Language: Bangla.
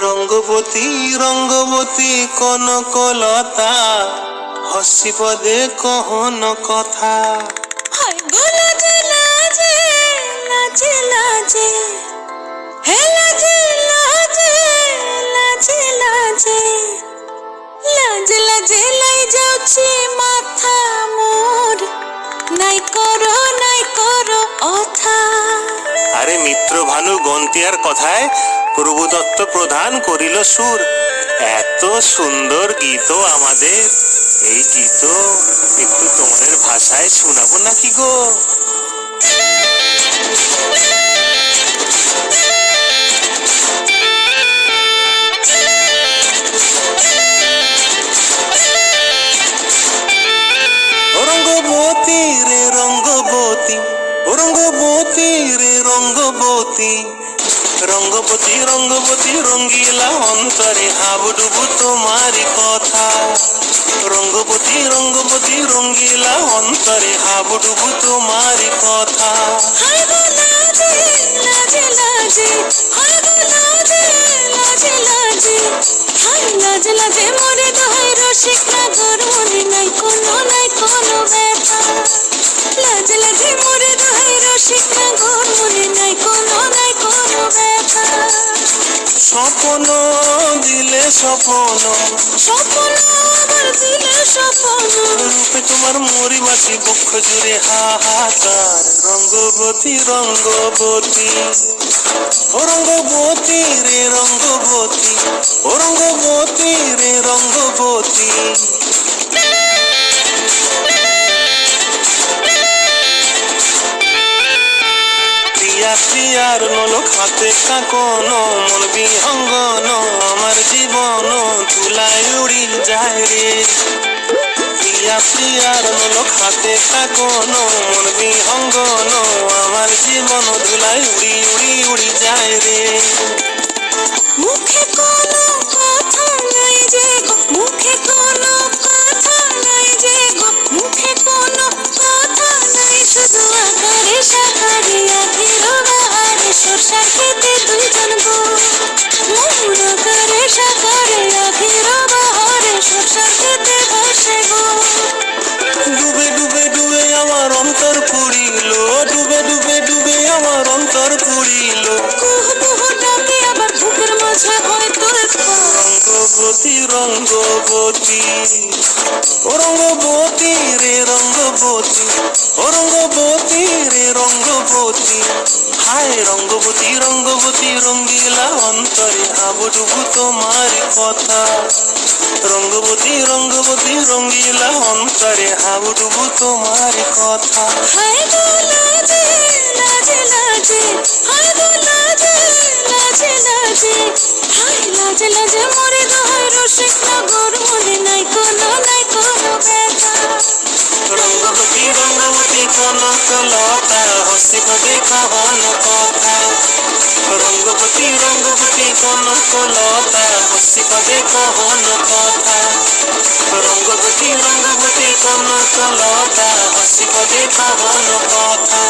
রঙ্গবতী রঙ্গবতী কনকলতা হসিব দে কহন কথা। হায় গো লাজে লাজে লাজে লাজে হে লাজে লাজে লাজে লাজে লাজে লাজে লাই যাଉଛି মাথা মোর নাই করো অথা। আরে মিত্র ভানু গন্তিয়ার কথায় প্রভুদত্ত প্রধান করিল সুর। এত সুন্দর গীত আমাদের, এই গীত একটু তোমাদের ভাষায় শোনাবো নাকি গো? রঙ্গবতী রে রঙ্গবতী, রঙ্গবতী রে রঙ্গবতী, রঙ্গবতী রঙ্গবতী রঙ্গিলা অন্তরে হাবুডুবু তোমারি কথা। রঙ্গবতী রঙ্গবতী রঙ্গিলা অন্তরে হাবুডুবু তোমারি কথা। হায় গো লাজে লাজে লাজে হায় গো লাজে লাজে লাজে হায় লাজে লাজে মোরে দোহাই রসিক নগর মনে নাই কোনো ব্যথা। লাজে লাজে মোরে দোহাই রসিক নগর মনে নাই কোনো ব্যথা। স্বপ্ন দিলে স্বপ্ন, স্বপ্ন আমার দিলে স্বপ্ন, রূপে তোমার মরিবাসী বক্ষ জুড়ে হাহাকার। রঙ্গবতী রঙ্গবতী, ও রঙ্গবতী রে রঙ্গবতী, ও রঙ্গবতী রে রঙ্গবতী। প্রিয়া প্রিয়ার নলক হাতে কাকন, মন বিহঙ্গন আমার জীবন তুলায় উড়ি যায় রে। প্রিয়া প্রিয়ার নলক হাতে কাকন, মন বিহঙ্গন আমার জীবন ধুলায় উড়ি উড়ি উড়ি যায় রে। মুখে কোনো কথা নাই যে গো, মুখে কোনো কথা নাই যে গো, মুখে কোনো কথা নাই, শুধু আকারে সাকারে আখির বাহারে সরষার খেতে দুইজন গো। মোর আকারে সাকারে আখির বাহারে সরষার খেতে বসে গো। ডুবে ডুবে ডুবে আমার অন্তর পুড়িল, ডুবে ডুবে ডুবে আমার অন্তর পুড়িল। কুহ কুহ ডাকে আবার বুকের মাঝে হয় তোলপাড়। রঙ্গবতী রঙ্গবতী, ও রঙ্গবতী রে রঙ্গবতী, ও রঙ্গবতী রে রঙ্গবতী। হায় রঙ্গবতী রঙ্গবতী রঙ্গিলা অন্তরে হাবুডুবু তোমার কথা। রঙ্গবতী রঙ্গবতী রঙ্গিলা অন্তরে হাবুডুবু তোমার কথা। হায় গো লাজে লাজে লাজে হায় গো লাজে লাজে লাজে হায় লাজে লাজে মোরে দোহাই রসিক নগর মনে নাই কোনো ব্যথা। রঙ্গবতী রঙ্গবতী কনকলতা হসিব দে কহন কথা। রঙ্গবতী রঙ্গবতী কনকলতা হসিব দে কহন কথা। রঙ্গবতী রঙ্গবতী কনকলতা হসিব দে কহন কথা।